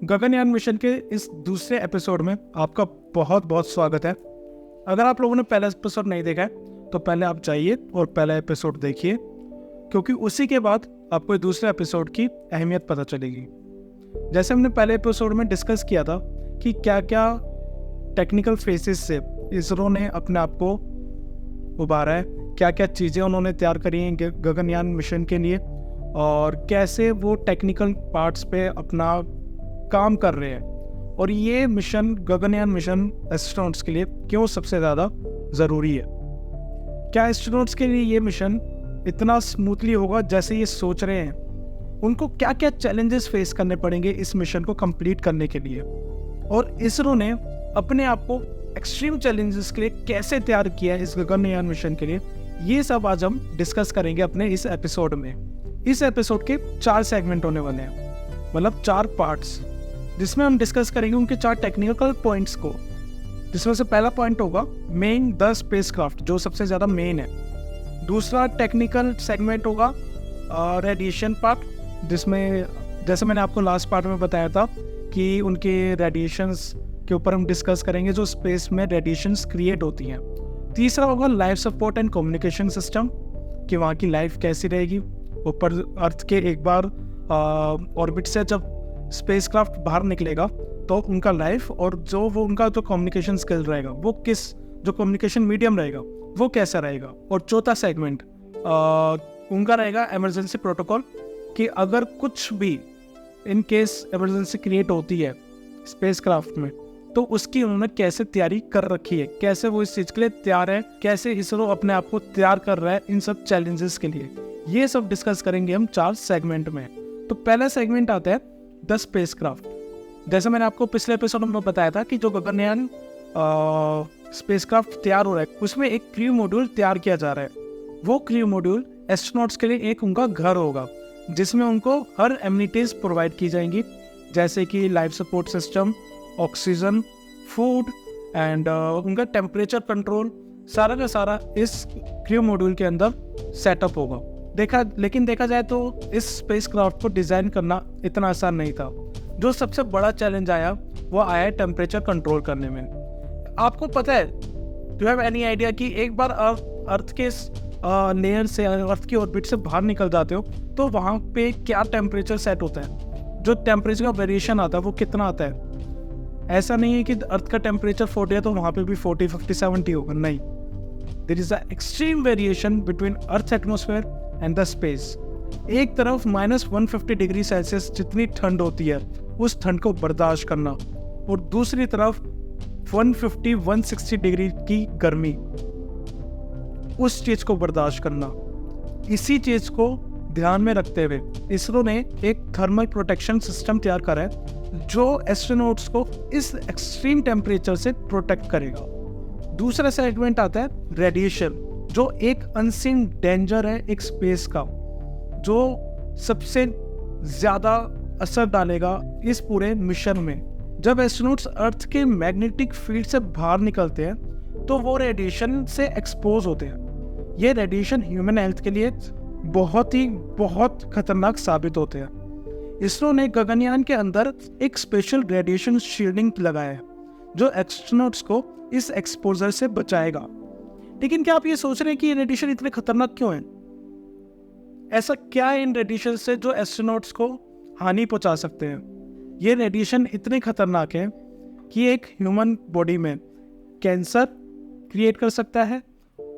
Gaganyaan mission के इस दूसरे एपिसोड में आपका बहुत बहुत स्वागत है। अगर आप लोगों ने पहला एपिसोड नहीं देखा है तो पहले आप जाइए और पहला एपिसोड देखिए, क्योंकि उसी के बाद आपको दूसरे एपिसोड की अहमियत पता चलेगी। जैसे हमने पहले एपिसोड में डिस्कस किया था कि क्या क्या टेक्निकल फेसेस से इसरो ने अपने आप को उभारा है, क्या क्या चीज़ें उन्होंने तैयार करी हैं गगनयान मिशन के लिए, और कैसे वो टेक्निकल पार्ट्स पे अपना काम कर रहे हैं, और ये मिशन गगनयान मिशन एस्ट्रोनॉट्स के लिए क्यों सबसे ज़्यादा ज़रूरी है। क्या एस्ट्रोनॉट्स के लिए ये मिशन इतना स्मूथली होगा जैसे ये सोच रहे हैं? उनको क्या क्या चैलेंजेस फेस करने पड़ेंगे इस मिशन को कंप्लीट करने के लिए, और इसरो ने अपने आप को एक्सट्रीम चैलेंजेस के लिए कैसे तैयार किया है इस गगनयान मिशन के लिए, ये सब आज हम डिस्कस करेंगे अपने इस एपिसोड में। इस एपिसोड के 4 सेगमेंट होने वाले हैं, मतलब 4 पार्ट्स, जिसमें हम डिस्कस करेंगे उनके 4 टेक्निकल पॉइंट्स को। जिसमें से पहला पॉइंट होगा मेन द स्पेसक्राफ्ट, जो सबसे ज़्यादा मेन है। दूसरा टेक्निकल सेगमेंट होगा रेडिएशन पार्ट, जिसमें जैसे मैंने आपको लास्ट पार्ट में बताया था कि उनके रेडिएशंस के ऊपर हम डिस्कस करेंगे, जो स्पेस में रेडिएशंस क्रिएट होती हैं। तीसरा होगा life support and communication system, कि वहाँ की लाइफ कैसी रहेगी ऊपर अर्थ के। एक बार ऑर्बिट से जब स्पेसक्राफ्ट बाहर निकलेगा तो उनका लाइफ और उनका जो कम्युनिकेशन स्किल रहेगा, वो जो कम्युनिकेशन मीडियम रहेगा वो कैसा रहेगा। और चौथा सेगमेंट उनका रहेगा इमरजेंसी प्रोटोकॉल, कि अगर कुछ भी इन केस इमरजेंसी क्रिएट होती है स्पेसक्राफ्ट में तो उसकी उन्होंने कैसे तैयारी कर रखी है, कैसे वो इस चीज़ के लिए तैयार है, कैसे इसरो अपने आप को तैयार कर रहा है इन सब चैलेंजेस के लिए। ये सब डिस्कस करेंगे हम 4 सेगमेंट में। तो पहला सेगमेंट आता है द स्पेसक्राफ्ट। जैसे मैंने आपको पिछले एपिसोड में बताया था कि जो गगनयान स्पेसक्राफ्ट तैयार हो रहा है उसमें एक क्रू मॉड्यूल तैयार किया जा रहा है। वो क्रू मॉड्यूल एस्ट्रोनॉट्स के लिए एक उनका घर होगा, जिसमें उनको हर एमिनिटीज प्रोवाइड की जाएंगी, जैसे कि life support system, oxygen, food and उनका टेम्परेचर कंट्रोल, सारा का सारा इस क्रू मॉड्यूल के अंदर सेटअप होगा। लेकिन देखा जाए तो इस स्पेसक्राफ्ट को डिज़ाइन करना इतना आसान नहीं था। जो सबसे बड़ा चैलेंज आया वो आया टेम्परेचर कंट्रोल करने में। आपको पता है, डू हैव एनी आइडिया कि एक बार अर्थ के लेयर से, अर्थ की ऑर्बिट से बाहर निकल जाते हो तो वहाँ पे क्या टेम्परेचर सेट होता है, जो टेम्परेचर का वेरिएशन आता है वो कितना आता है? ऐसा नहीं है कि अर्थ का टेम्परेचर 40 है तो वहाँ पे भी 40, 50, 70 होगा, नहीं। There is a extreme variation between earth atmosphere and the space. एक तरफ -150 डिग्री सेल्सियस जितनी ठंड होती है उस ठंड को बर्दाश्त करना, और दूसरी तरफ 150-160 डिग्री की गर्मी, उस चीज को बर्दाश्त करना। इसी चीज को ध्यान में रखते हुए इसरो ने एक थर्मल प्रोटेक्शन सिस्टम तैयार करा है जो एस्ट्रोनॉट्स को इस एक्सट्रीम टेम्परेचर से प्रोटेक्ट करेगा। दूसरा सेगमेंट आता है रेडिएशन, जो एक अनसीन डेंजर है एक स्पेस का, जो सबसे ज्यादा असर डालेगा इस पूरे मिशन में। जब एस्ट्रोनॉट्स अर्थ के मैग्नेटिक फील्ड से बाहर निकलते हैं तो वो रेडिएशन से एक्सपोज होते हैं। ये रेडिएशन ह्यूमन हेल्थ के लिए बहुत खतरनाक साबित होते हैं। इसरो ने गगनयान के अंदर एक स्पेशल रेडिएशन शील्डिंग लगाया है जो एस्ट्रोनॉट्स को इस एक्सपोजर से बचाएगा। लेकिन क्या आप ये सोच रहे हैं कि ये रेडिएशन इतने खतरनाक क्यों है? ऐसा क्या है इन रेडिएशन से जो एस्ट्रोनॉट्स को हानि पहुंचा सकते हैं? ये रेडिएशन इतने खतरनाक है कि एक ह्यूमन बॉडी में कैंसर क्रिएट कर सकता है,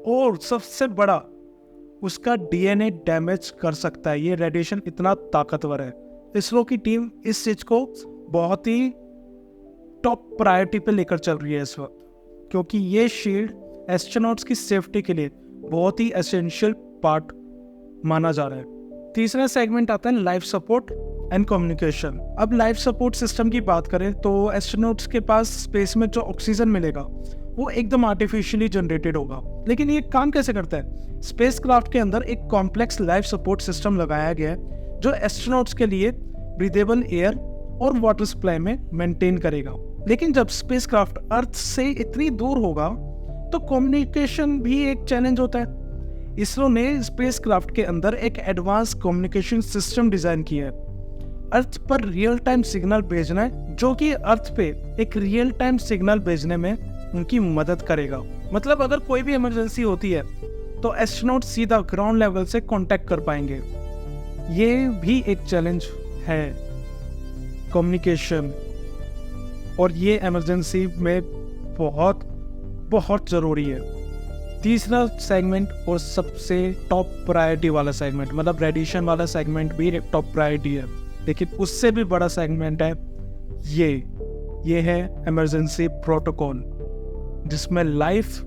और सबसे बड़ा उसका डीएनए डैमेज कर सकता है। ये रेडिएशन इतना ताकतवर है। इसरो की टीम इस चीज को बहुत ही टॉप प्रायोरिटी पे लेकर चल रही है इस वक्त, क्योंकि ये शील्ड एस्ट्रोनॉट्स की सेफ्टी के लिए बहुत ही एसेंशियल पार्ट माना जा रहा है। तीसरा सेगमेंट आता है लाइफ सपोर्ट एंड कम्युनिकेशन। अब लाइफ सपोर्ट सिस्टम की बात करें तो एस्ट्रोनॉट्स के पास स्पेस में जो ऑक्सीजन मिलेगा वो एकदम आर्टिफिशियली जनरेटेड होगा। लेकिन ये काम कैसे करता है? स्पेसक्राफ्ट के अंदर एक कॉम्प्लेक्स लाइफ सपोर्ट सिस्टम लगाया गया है जो एस्ट्रोनॉट्स के लिए ब्रीदेबल एयर और वाटर सप्लाई में मेंटेन करेगा। लेकिन जब स्पेसक्राफ्ट अर्थ से इतनी दूर होगा तो कम्युनिकेशन भी एक चैलेंज होता है। इसरो ने स्पेसक्राफ्ट के अंदर एक एडवांस कम्युनिकेशन सिस्टम डिजाइन किया है अर्थ पर रियल टाइम सिग्नल भेजना है, जो कि अर्थ पे एक रियल टाइम सिग्नल भेजने में उनकी मदद करेगा। मतलब अगर कोई भी इमरजेंसी होती है तो एस्ट्रोनॉट सीधा ग्राउंड लेवल से कांटेक्ट कर पाएंगे। ये भी एक चैलेंज है, कम्युनिकेशन, और ये इमरजेंसी में बहुत बहुत ज़रूरी है। तीसरा सेगमेंट और सबसे टॉप प्रायोरिटी वाला सेगमेंट, मतलब रेडिएशन वाला सेगमेंट भी एक टॉप प्रायोरिटी है, लेकिन उससे भी बड़ा सेगमेंट है ये है इमरजेंसी प्रोटोकॉल, जिसमें लाइफ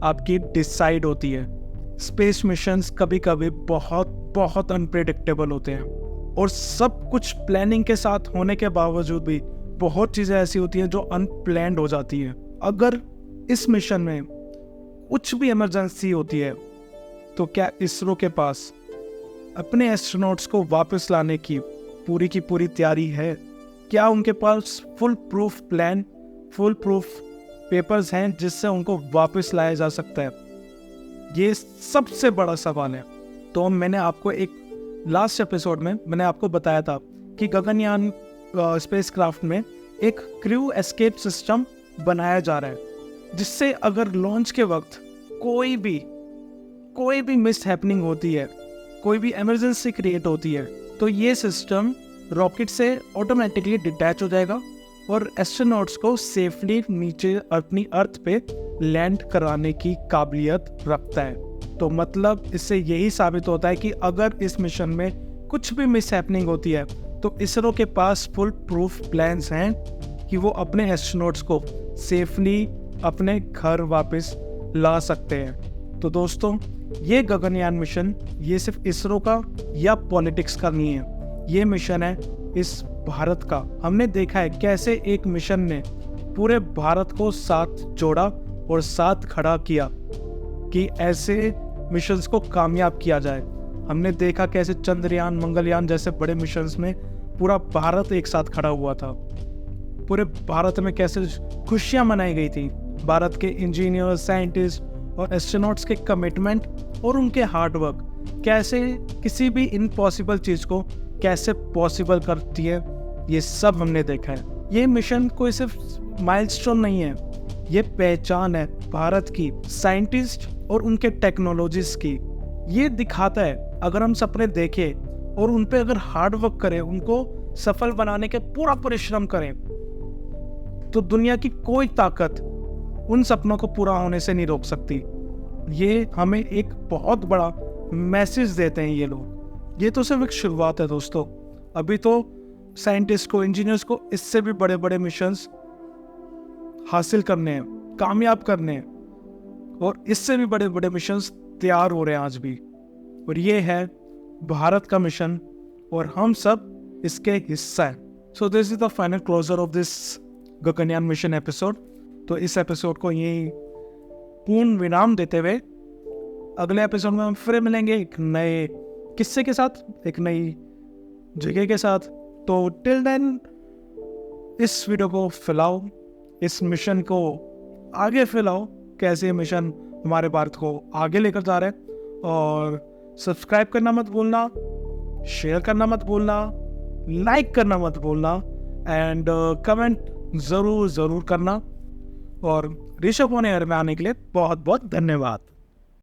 आपकी डिसाइड होती है। स्पेस मिशंस कभी कभी बहुत बहुत अनप्रेडिक्टेबल होते हैं, और सब कुछ प्लानिंग के साथ होने के बावजूद भी बहुत चीज़ें ऐसी होती हैं जो अनप्लैन्ड हो जाती हैं। अगर इस मिशन में कुछ भी इमरजेंसी होती है तो क्या इसरो के पास अपने एस्ट्रोनॉट्स को वापस लाने की पूरी तैयारी है? क्या उनके पास foolproof plan, foolproof papers हैं जिससे उनको वापस लाया जा सकता है? ये सबसे बड़ा सवाल है। तो मैंने आपको एक लास्ट एपिसोड में मैंने आपको बताया था कि गगनयान स्पेसक्राफ्ट में एक क्रू एस्केप सिस्टम बनाया जा रहा है, जिससे अगर लॉन्च के वक्त कोई भी मिस हैपनिंग होती है, कोई भी इमरजेंसी क्रिएट होती है, तो ये सिस्टम रॉकेट से ऑटोमेटिकली डिटैच हो जाएगा और एस्ट्रोनॉट्स को सेफली नीचे अपनी अर्थ पे लैंड कराने की काबिलियत रखता है। तो मतलब इससे यही साबित होता है कि अगर इस मिशन में कुछ भी मिस हैपनिंग होती है तो इसरो के पास फुल प्रूफ प्लान्स हैं कि वो अपने एस्ट्रोनॉट्स को सेफली अपने घर वापस ला सकते हैं। तो दोस्तों, ये गगनयान मिशन ये सिर्फ इसरो का या पॉलिटिक्स का नहीं है, ये मिशन है इस भारत का। हमने देखा है कैसे एक मिशन ने पूरे भारत को साथ जोड़ा और साथ खड़ा किया कि ऐसे मिशंस को कामयाब किया जाए। हमने देखा कैसे चंद्रयान, मंगलयान जैसे बड़े मिशंस में पूरा भारत एक साथ खड़ा हुआ था। पूरे भारत में कैसे खुशियां मनाई गई थी। भारत के इंजीनियर्स, साइंटिस्ट और एस्ट्रोनॉट्स के कमिटमेंट और उनके हार्डवर्क कैसे किसी भी इम्पॉसिबल चीज़ को कैसे पॉसिबल करती है, ये सब हमने देखा है। ये मिशन कोई सिर्फ माइलस्टोन नहीं है, ये पहचान है भारत की साइंटिस्ट और उनके टेक्नोलॉजीज की। ये दिखाता है अगर हम सपने देखें और उन पे अगर हार्ड वर्क करें, उनको सफल बनाने के पूरा परिश्रम करें, तो दुनिया की कोई ताकत उन सपनों को पूरा होने से नहीं रोक सकती। ये हमें एक बहुत बड़ा मैसेज देते हैं ये लोग। ये तो सिर्फ एक शुरुआत है दोस्तों, अभी तो साइंटिस्ट को, इंजीनियर्स को इससे भी बड़े बड़े मिशंस हासिल करने हैं, कामयाब करने हैं, और इससे भी बड़े बड़े मिशंस तैयार हो रहे हैं आज भी। और ये है भारत का मिशन और हम सब इसके हिस्सा हैं। So this is the final closure of this Gaganyaan mission episode. तो इस एपिसोड को यही पूर्ण विराम देते हुए अगले एपिसोड में हम फिर मिलेंगे एक नए किस्से के साथ, एक नई जगह के साथ। तो टिल देन इस वीडियो को फैलाओ, इस मिशन को आगे फैलाओ, कैसे मिशन हमारे भारत को आगे लेकर जा रहे हैं। और सब्सक्राइब करना मत भूलना, शेयर करना मत भूलना, लाइक करना मत भूलना, एंड कमेंट ज़रूर करना। और ऋषभ ऑन एयर में आने के लिए बहुत बहुत धन्यवाद।